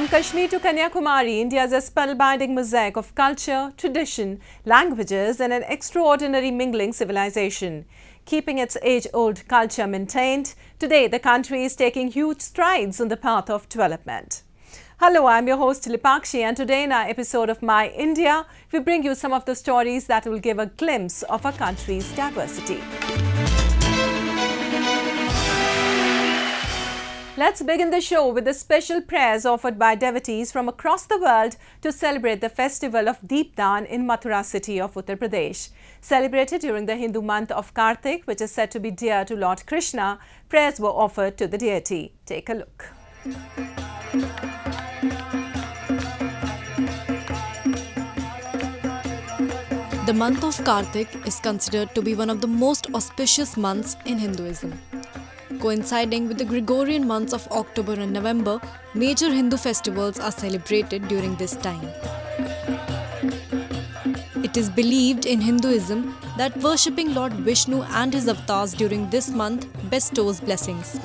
From Kashmir to Kanyakumari, India is a spellbinding mosaic of culture, tradition, languages and an extraordinary mingling civilization. Keeping its age-old culture maintained, today the country is taking huge strides on the path of development. Hello, I'm your host Lipakshi, and today in our episode of My India, we bring you some of the stories that will give a glimpse of our country's diversity. Let's begin the show with the special prayers offered by devotees from across the world to celebrate the festival of Deepdaan in Mathura city of Uttar Pradesh. Celebrated during the Hindu month of Kartik, which is said to be dear to Lord Krishna, prayers were offered to the deity. Take a look. The month of Kartik is considered to be one of the most auspicious months in Hinduism. Coinciding with the Gregorian months of October and November, major Hindu festivals are celebrated during this time. It is believed in Hinduism that worshipping Lord Vishnu and his avatars during this month bestows blessings.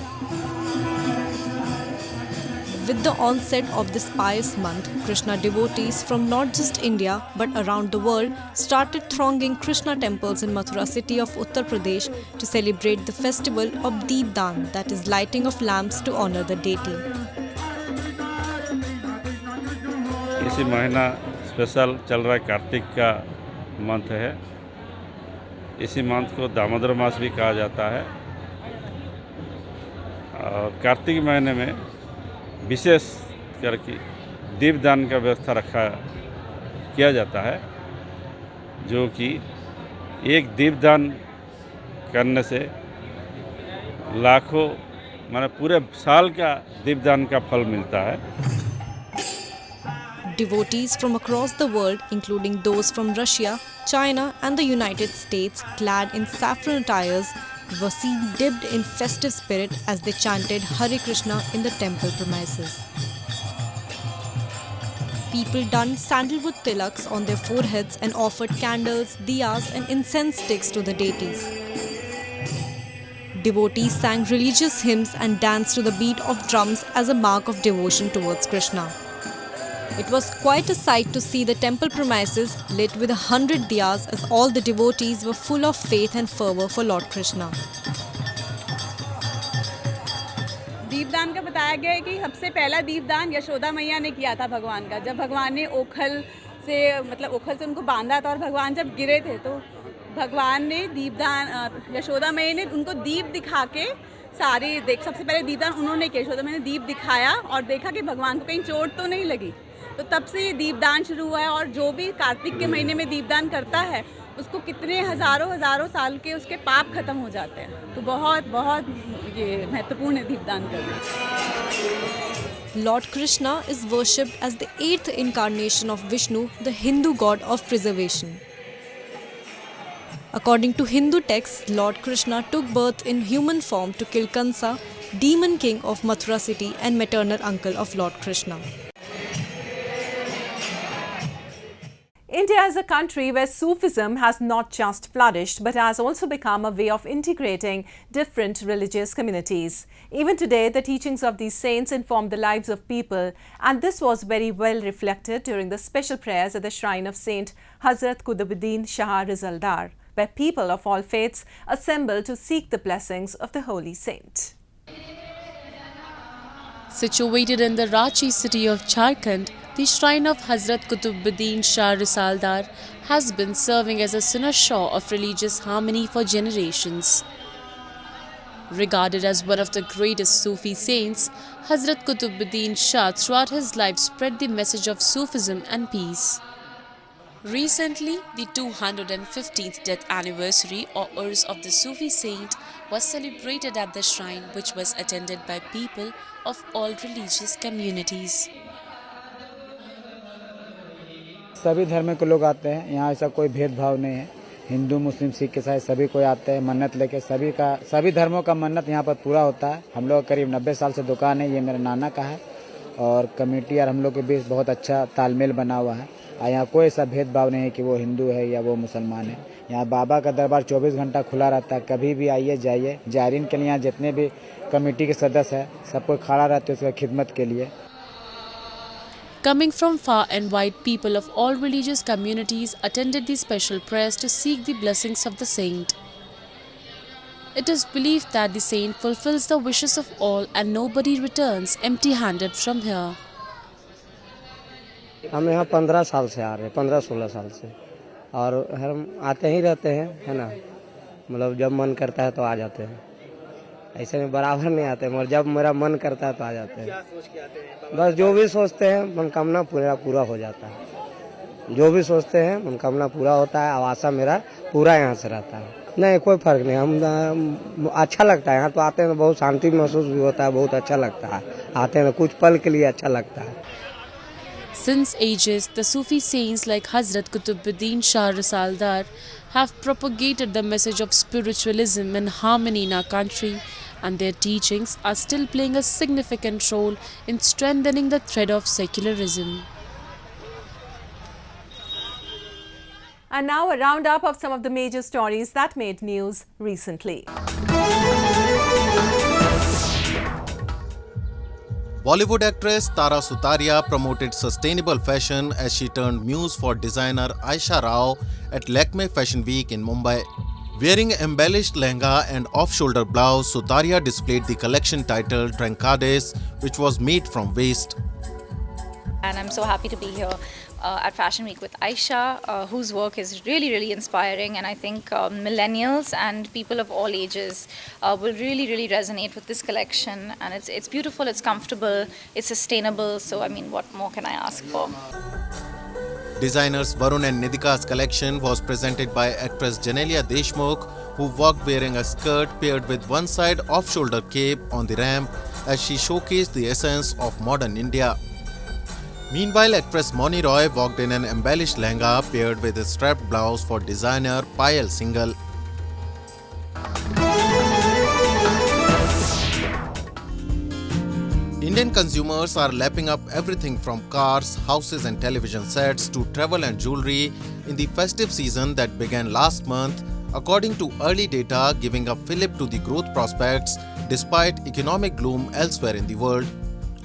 With the onset of this pious month, Krishna devotees from not just India but around the world started thronging Krishna temples in Mathura city of Uttar Pradesh to celebrate the festival of Deepdaan, that is lighting of lamps to honor the deity. इसी महीना special चल रहा है, कार्तिक का month है। इसी month को दामोदर मास भी कहा जाता है और कार्तिक महीने में विशेष करके दीपदान का व्यवस्था किया जाता है, जो कि एक दीपदान करने से लाखों माने पूरे साल का दीपदान का फल मिलता है। Devotees from across the world, including those from Russia, China and the United States, clad in saffron attires, were seen dipped in festive spirit as they chanted Hare Krishna in the temple premises. People donned sandalwood tilaks on their foreheads and offered candles, diyas and incense sticks to the deities. Devotees sang religious hymns and danced to the beat of drums as a mark of devotion towards Krishna. It was quite a sight to see the temple premises lit with 100 diyas as all the devotees were full of faith and fervour for Lord Krishna. दीपदान का बताया गया है कि सबसे पहला दीपदान यशोदा मैया ने किया था भगवान का, जब भगवान ने ओखल से उनको बांधा था और भगवान जब गिरे थे तो भगवान ने दीपदान यशोदा मैया ने उनको दीप दिखा के सबसे पहले दीपदान उन्होंने किया। यशोदा मैया ने दीप दिखाया और देखा कि भगवान को कहीं चोट तो नहीं लगी, तो तब से ये दीपदान शुरू हुआ है। और जो भी कार्तिक के महीने में दीपदान करता है उसको कितने हजारों साल के उसके पाप खत्म हो जाते हैं। तो बहुत बहुत ये महत्वपूर्ण है दीपदान करना। Lord Krishna is worshipped as the 8th incarnation of Vishnu, the Hindu god of preservation. According to Hindu texts, Lord Krishna took birth in human form to kill Kansa, demon king of Mathura city and maternal uncle of Lord Krishna. India is a country where Sufism has not just flourished but has also become a way of integrating different religious communities. Even today, the teachings of these saints inform the lives of people, and this was very well reflected during the special prayers at the shrine of Saint Hazrat Qutbuddin Shah Risaldar, where people of all faiths assemble to seek the blessings of the holy saint. Situated in the Ranchi city of Jharkhand, the shrine of Hazrat Qutbuddin Shah Risaldar has been serving as a cynosure of religious harmony for generations. Regarded as one of the greatest Sufi saints, Hazrat Qutbuddin Shah throughout his life spread the message of Sufism and peace. Recently, the 215th death anniversary or Urs of the Sufi saint was celebrated at the shrine, which was attended by people of all religious communities. सभी धर्म के लोग आते हैं यहाँ, ऐसा कोई भेदभाव नहीं है। हिंदू मुस्लिम सिख ईसाई सभी कोई आते हैं मन्नत लेके। सभी धर्मों का मन्नत यहाँ पर पूरा होता है। हम लोग करीब 90 साल से दुकान है, ये मेरे नाना का है और कमेटी और हम लोग के बीच बहुत अच्छा तालमेल बना हुआ है। यहाँ कोई ऐसा भेदभाव नहीं है कि वो हिंदू है या वो मुसलमान है। यहाँ बाबा का दरबार 24 घंटा खुला रहता है, कभी भी आइए जाइए। जायरीन के लिए यहाँ जितने भी कमेटी के सदस्य हैं सब कोई खड़ा रहते हैं उसकी खिदमत के लिए। Coming from far and wide, people of all religious communities attended the special prayers to seek the blessings of the saint. It is believed that the saint fulfills the wishes of all and nobody returns empty-handed from here. हम यहाँ 15 साल से आ रहे हैं, 15-16 साल से, और हम आते ही रहते हैं, है ना। मतलब जब मन करता है तो आ जाते हैं, ऐसे में बराबर नहीं आते, मगर जब मेरा मन करता है तो आ जाते हैं। क्या सोच के आते हैं? बस जो भी सोचते हैं मनोकामना पूरा हो जाता है। जो भी सोचते हैं मनोकामना पूरा होता है, और आशा मेरा पूरा यहाँ से रहता है। नहीं, कोई फर्क नहीं, हम अच्छा लगता है यहाँ तो आते हैं, बहुत शांति महसूस भी होता है, बहुत अच्छा लगता है। आते हैं कुछ पल के लिए अच्छा लगता है। Since ages, the Sufi saints like Hazrat Qutbuddin Shah Risaldar have propagated the message of spiritualism and harmony in our country, and their teachings are still playing a significant role in strengthening the thread of secularism. And now a roundup of some of the major stories that made news recently. Bollywood actress Tara Sutaria promoted sustainable fashion as she turned muse for designer Aisha Rao at Lakshmi Fashion Week in Mumbai. Wearing embellished lehenga and off-shoulder blouse, Sutaria displayed the collection titled Trancades, which was made from waste. And I'm so happy to be here at Fashion Week with Aisha, whose work is really inspiring, and I think millennials and people of all ages will really resonate with this collection. And it's beautiful, it's comfortable, it's sustainable, so I mean, what more can I ask for? Designers Varun and Nidika's collection was presented by actress Janelia Deshmukh, who walked wearing a skirt paired with one side off-shoulder cape on the ramp as she showcased the essence of modern India. Meanwhile, actress Moni Roy walked in an embellished lehenga paired with a strapped blouse for designer Payal Singhal. Indian consumers are lapping up everything from cars, houses and television sets to travel and jewelry in the festive season that began last month, according to early data giving a fillip to the growth prospects despite economic gloom elsewhere in the world.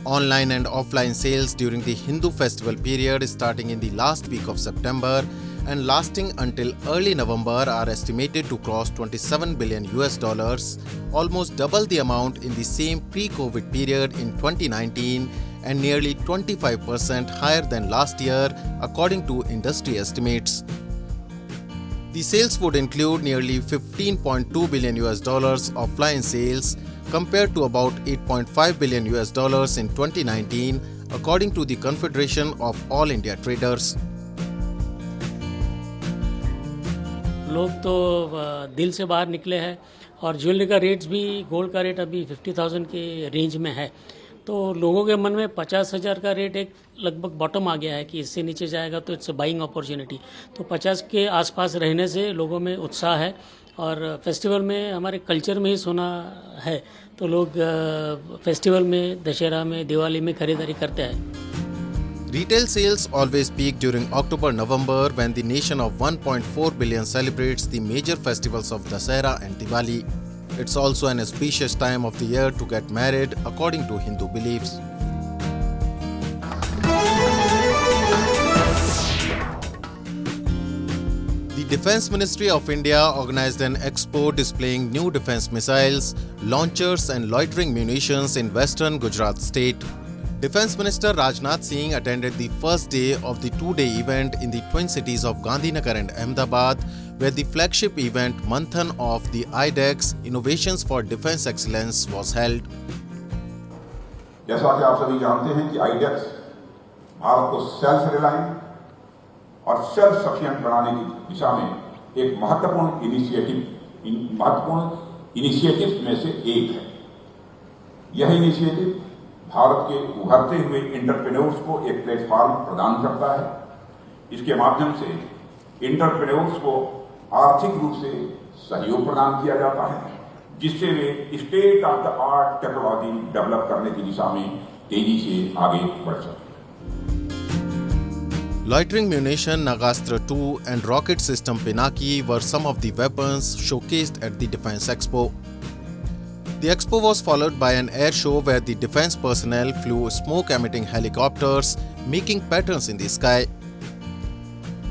Online and offline sales during the Hindu festival period starting in the last week of September and lasting until early November are estimated to cross $27 billion, almost double the amount in the same pre-COVID period in 2019 and nearly 25% higher than last year, according to industry estimates. The sales would include nearly $15.2 billion offline sales, compared to about $8.5 billion in 2019, according to the Confederation of All India Traders. लोग तो दिल से बाहर निकले हैं और jewellery का rates भी, गोल्ड का रेट अभी 50,000 के रेंज में है, तो लोगों के मन में 50,000 का रेट एक लगभग बॉटम आ गया है कि इससे नीचे जाएगा तो इट्स अ बाइंग अपॉर्चुनिटी। तो 50 के आसपास रहने से लोगों में उत्साह है और फेस्टिवल में हमारे कल्चर में ही सोना है, तो लोग फेस्टिवल में, दशहरा में, दिवाली में खरीदारी करते हैं। Retail sales always peak during October-November when the nation of 1.4 billion celebrates the major festivals of Dussehra and Diwali. It's also an auspicious time of the year to get married according to Hindu beliefs. The Defence Ministry of India organized an expo displaying new defence missiles, launchers and loitering munitions in western Gujarat state. Defence Minister Rajnath Singh attended the first day of the two-day event in the twin cities of Gandhinagar and Ahmedabad, where the flagship event Manthan of the IDEX Innovations for Defence Excellence was held. जैसा कि आप सभी जानते हैं कि IDEX Bharat को self reliant और self sufficient बनाने की दिशा में एक महत्वपूर्ण इनिशिएटिव में से एक है। यह इनिशिएटिव भारत के उभरते हुए एंटरप्रेन्योर्स को एक प्लेटफॉर्म प्रदान करता है। इसके माध्यम से एंटरप्रेन्योर्स को आर्थिक रूप से सहयोग प्रदान किया जाता है, जिससे वे state of the art technology develop करने की दिशा में तेजी से आगे बढ़ सकते हैं। Loitering munition Nagastra 2 and rocket system Pinaki were some of the weapons showcased at the Defence Expo. The expo was followed by an air show where the defense personnel flew smoke-emitting helicopters, making patterns in the sky.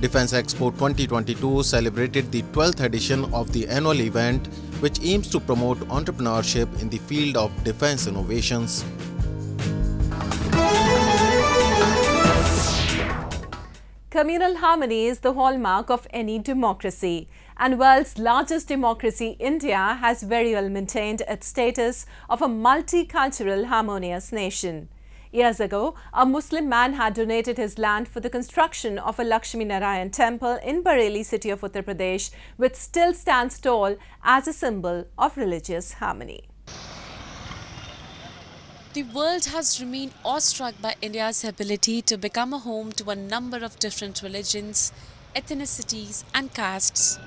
Defense Expo 2022 celebrated the 12th edition of the annual event, which aims to promote entrepreneurship in the field of defense innovations. Communal harmony is the hallmark of any democracy, and world's largest democracy, India, has very well maintained its status of a multicultural, harmonious nation. Years ago, a Muslim man had donated his land for the construction of a Lakshmi Narayan temple in Bareilly city of Uttar Pradesh, which still stands tall as a symbol of religious harmony. The world has remained awestruck by India's ability to become a home to a number of different religions, ethnicities and castes.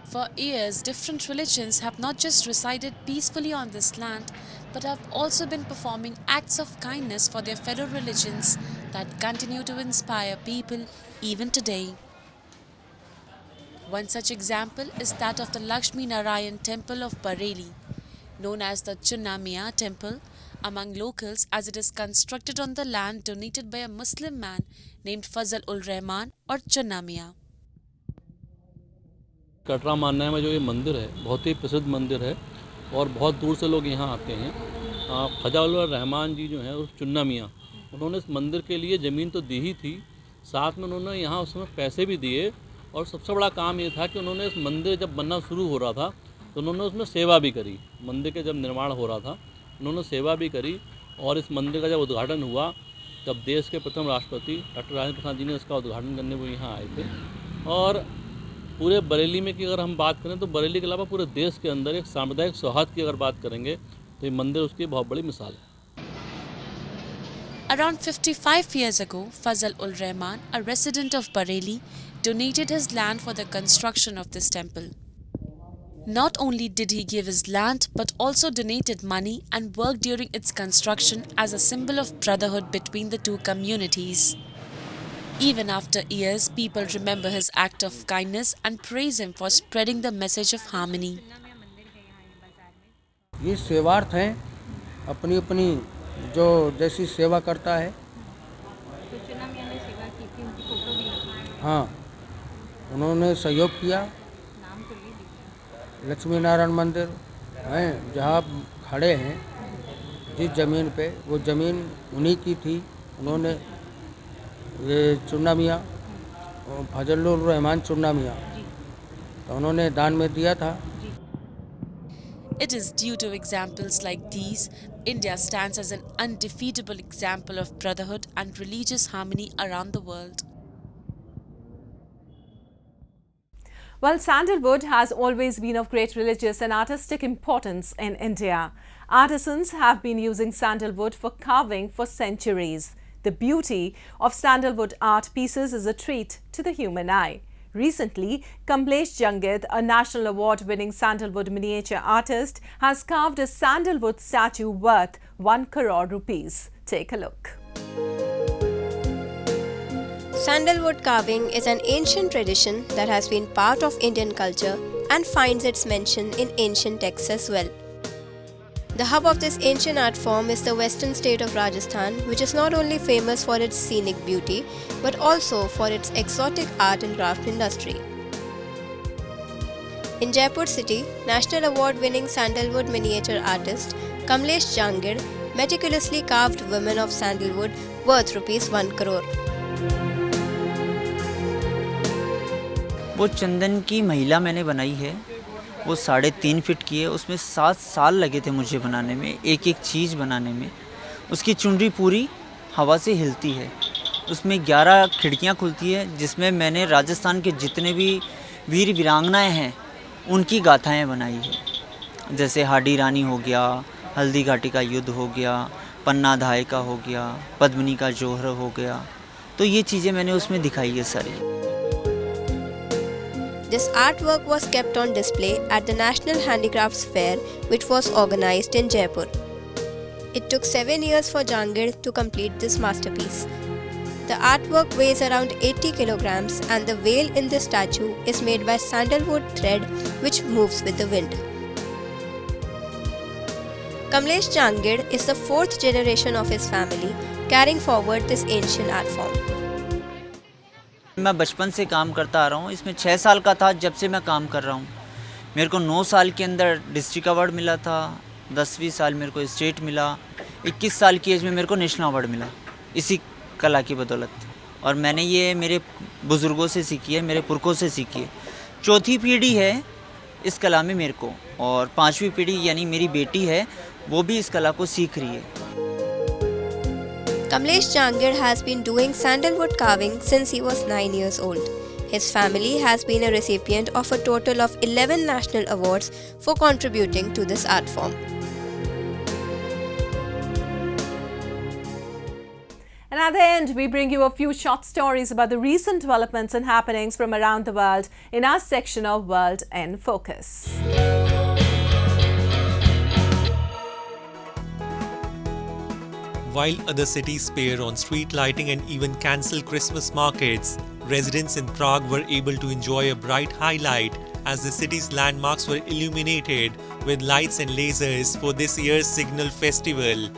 For years, different religions have not just resided peacefully on this land, but have also been performing acts of kindness for their fellow religions that continue to inspire people even today. One such example is that of the Lakshmi Narayan temple of Bareilly, known as the Chunnamiya temple among locals, as it is constructed on the land donated by a Muslim man named Fazl-ul-Rahman or Chunnamiya. Katra मान्य में जो ये मंदिर है बहुत ही प्रसिद्ध मंदिर है और बहुत दूर से लोग यहाँ आते हैं। फजल-उर-रहमान जी जो हैं उस चुन्ना मियाँ उन्होंने इस मंदिर के लिए ज़मीन तो दी ही थी, साथ में उन्होंने यहाँ उसमें पैसे भी दिए और सबसे बड़ा काम ये था कि उन्होंने इस मंदिर जब बनना शुरू हो रहा था तो उन्होंने उसमें सेवा भी करी। मंदिर के जब निर्माण हो रहा था उन्होंने सेवा भी करी और इस मंदिर का जब उद्घाटन हुआ तब देश के प्रथम राष्ट्रपति डॉक्टर राजेंद्र प्रसाद जी ने इसका उद्घाटन करने वो यहाँ आए थे। और पूरे बरेली में की अगर हम बात करें तो बरेली के अलावा पूरे देश के अंदर एक सामुदायिक सौहार्द की अगर बात करेंगे तो ये मंदिर उसकी बहुत बड़ी मिसाल है। Around 55 years ago, Fazl-ul-Rahman, a resident of Bareilly, donated his land for the construction of this temple. Not only did he give his land, but also donated money and worked during its construction as a symbol of brotherhood between the two communities. Even after years, people remember his act of kindness and praise him for spreading the message of harmony. ये सेवार्थ हैं, अपनी अपनी जो जैसी सेवा करता है। तो चुनामिया ने सेवा की थी, उनकी फोटो भी लगाई। हाँ, उन्होंने सहयोग किया। नाम तो ये लिखा। लक्ष्मी नारायण मंदिर हैं जहाँ खड़े हैं जिस ज़मीन पे, वो ज़मीन उन्हीं की थी। उन्होंने ये चुन्नामिया फजल-उर-रहमान चुन्नामिया तो उन्होंने दान में दिया था। It is due to examples like these, India stands as an undefeatable example of brotherhood and religious harmony around the world. Well, sandalwood has always been of great religious and artistic importance in India. Artisans have been using sandalwood for carving for centuries. The beauty of sandalwood art pieces is a treat to the human eye. Recently, Kamlesh Jangid, a national award-winning sandalwood miniature artist, has carved a sandalwood statue worth 1 crore rupees. Take a look. Sandalwood carving is an ancient tradition that has been part of Indian culture and finds its mention in ancient texts as well. The hub of this ancient art form is the western state of Rajasthan, which is not only famous for its scenic beauty, but also for its exotic art and craft industry. In Jaipur city, national award-winning sandalwood miniature artist Kamlesh Jangid meticulously carved women of sandalwood worth rupees 1 crore. वो चंदन की महिला मैंने बनाई है, वो 3.5 feet की है। उसमें 7 साल लगे थे मुझे बनाने में, एक एक चीज़ बनाने में। उसकी चुनरी पूरी हवा से हिलती है, उसमें 11 खिड़कियाँ खुलती है, जिसमें मैंने राजस्थान के जितने भी वीर वीरांगनाएँ हैं उनकी गाथाएँ बनाई है। जैसे हाडी रानी हो गया, हल्दी घाटी का युद्ध हो गया, पन्ना धाय का हो गया, पद्मिनी का जोहर हो गया। तो ये चीज़ें मैंने उसमें दिखाई है सारी। This artwork was kept on display at the National Handicrafts Fair, which was organized in Jaipur. It took 7 years for Jangid to complete this masterpiece. The artwork weighs around 80 kilograms and the veil in the statue is made by sandalwood thread which moves with the wind. Kamlesh Jangir is the 4th generation of his family carrying forward this ancient art form. मैं बचपन से काम करता आ रहा हूँ। इसमें 6 साल का था जब से मैं काम कर रहा हूँ। मेरे को 9 साल के अंदर डिस्ट्रिक्ट अवार्ड मिला था, 10वीं साल मेरे को स्टेट मिला, 21 साल की एज में मेरे को नेशनल अवार्ड मिला इसी कला की बदौलत। और मैंने ये मेरे बुज़ुर्गों से सीखी है, मेरे पुरखों से सीखी है। चौथी पीढ़ी है इस कला में मेरे को, और 5वीं पीढ़ी यानी मेरी बेटी है वो भी इस कला को सीख रही है। Kamlesh Jangir has been doing sandalwood carving since he was 9 years old. His family has been a recipient of a total of 11 national awards for contributing to this art form. And at the end, we bring you a few short stories about the recent developments and happenings from around the world in our section of World in Focus. While other cities spare on street lighting and even cancel Christmas markets, residents in Prague were able to enjoy a bright highlight as the city's landmarks were illuminated with lights and lasers for this year's Signal Festival.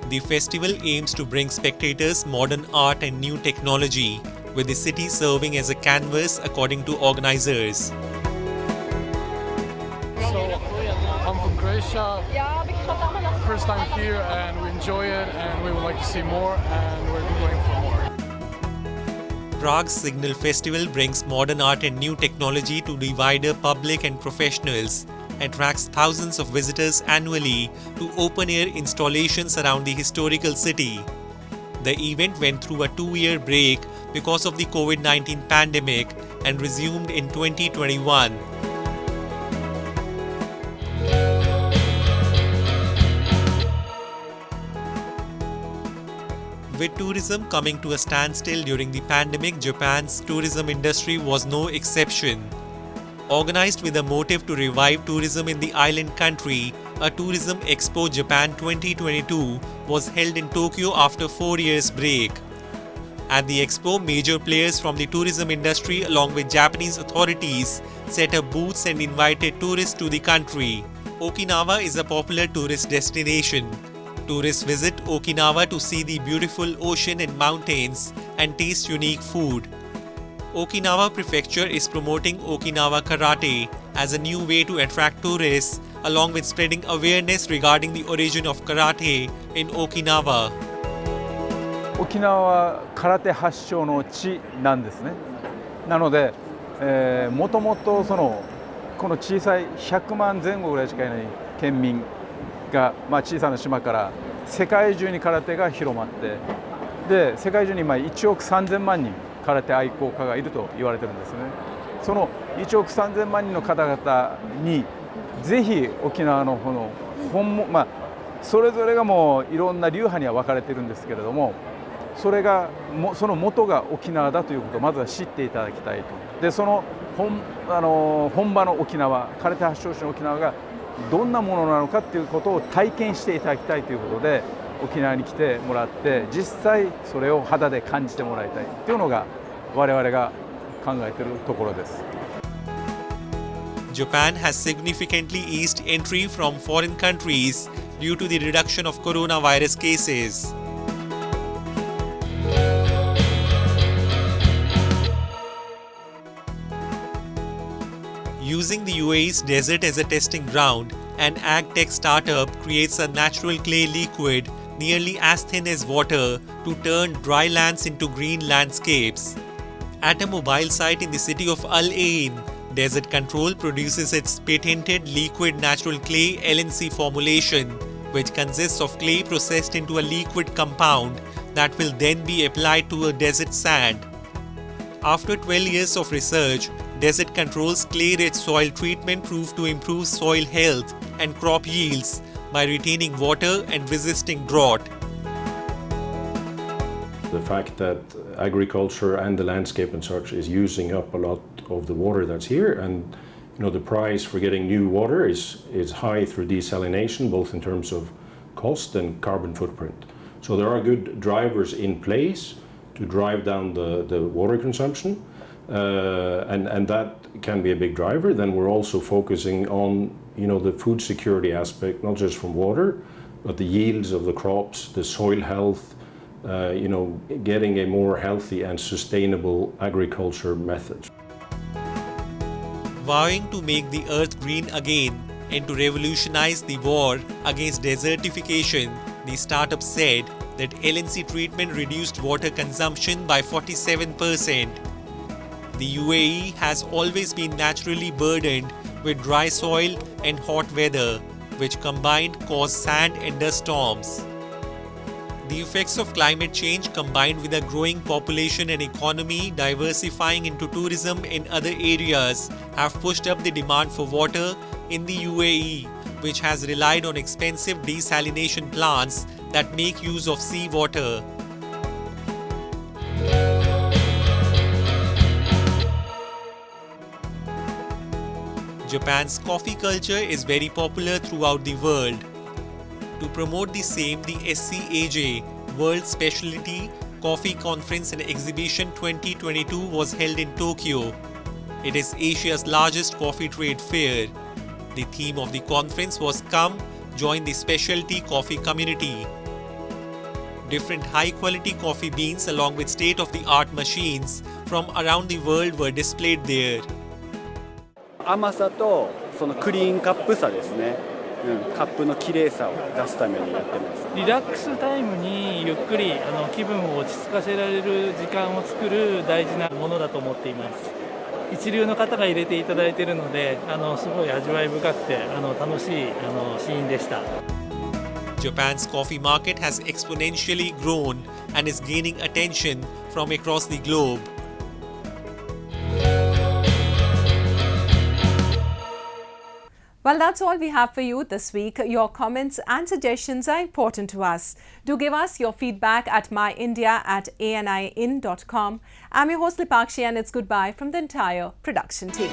The festival aims to bring spectators modern art and new technology, with the city serving as a canvas according to organizers. So, I'm from Croatia, first time here, and we enjoy it, and we would like to see more, and we're going for more. Prague's Signal Festival brings modern art and new technology to the wider public and professionals, attracts thousands of visitors annually to open-air installations around the historical city. The event went through a 2-year break because of the COVID-19 pandemic and resumed in 2021. With tourism coming to a standstill during the pandemic, Japan's tourism industry was no exception. Organized with a motive to revive tourism in the island country, a Tourism Expo Japan 2022 was held in Tokyo after 4 years' break. At the expo, major players from the tourism industry along with Japanese authorities set up booths and invited tourists to the country. Okinawa is a popular tourist destination. Tourists visit Okinawa to see the beautiful ocean and mountains and taste unique food. Okinawa Prefecture is promoting Okinawa Karate as a new way to attract tourists, along with spreading awareness regarding the origin of karate in Okinawa. 沖縄は空手発祥の地なんですね。なので、もともとこの小さい100万前後ぐらいしかいない県民が、小さな島から世界中に空手が広まって、で世界中に1億3000万人空手愛好家がいると言われてるんですね。その1億3000万人の方々にぜひ沖縄のこのそれぞれがもういろんな流派には分かれてるんですけれども、それがその元が沖縄だということをまずは知っていただきたいと。でその本場の沖縄、空手発祥地の沖縄がどんなものなのかっていうことを体験していただきたいということで沖縄に来てもらって、実際それを肌で感じてもらいたいっていうのが我々が考えているところです。Japan has significantly eased entry from foreign countries due to the reduction of coronavirus cases. Using the UAE's desert as a testing ground, an ag-tech startup creates a natural clay liquid nearly as thin as water to turn dry lands into green landscapes. At a mobile site in the city of Al Ain, Desert Control produces its patented liquid natural clay LNC formulation, which consists of clay processed into a liquid compound that will then be applied to a desert sand. After 12 years of research, Desert Control's clay-rich soil treatment proved to improve soil health and crop yields by retaining water and resisting drought. The fact that agriculture and the landscape and such is using up a lot of the water that's here, and the price for getting new water is high through desalination, both in terms of cost and carbon footprint. So there are good drivers in place to drive down the water consumption. and that can be a big driver. Then we're also focusing on the food security aspect, not just from water, but the yields of the crops, the soil health, getting a more healthy and sustainable agriculture method. Vowing to make the earth green again and to revolutionize the war against desertification, the startup said that LNC treatment reduced water consumption by 47%. The UAE has always been naturally burdened with dry soil and hot weather, which combined cause sand and dust storms. The effects of climate change combined with a growing population and economy diversifying into tourism and other areas have pushed up the demand for water in the UAE, which has relied on expensive desalination plants that make use of seawater. Japan's coffee culture is very popular throughout the world. To promote the same, the SCAJ World Specialty Coffee Conference and Exhibition 2022 was held in Tokyo. It is Asia's largest coffee trade fair. The theme of the conference was "Come, join the specialty coffee community." Different high-quality coffee beans along with state-of-the-art machines from around the world were displayed there. 甘さとそのクリーンカップさですね、カップの綺麗さを出すためにやってます。リラックスタイムにゆっくり気分を落ち着かせられる時間を作る大事なものだと思っています。一流の方が入れていただいているので、すごい味わい深くて楽しいシーンでした。Japan's coffee market has exponentially grown and is gaining attention from across the globe. Well, that's all we have for you this week. Your comments and suggestions are important to us. Do give us your feedback at myindia@aniin.com. I'm your host Lipakshi, and it's goodbye from the entire production team.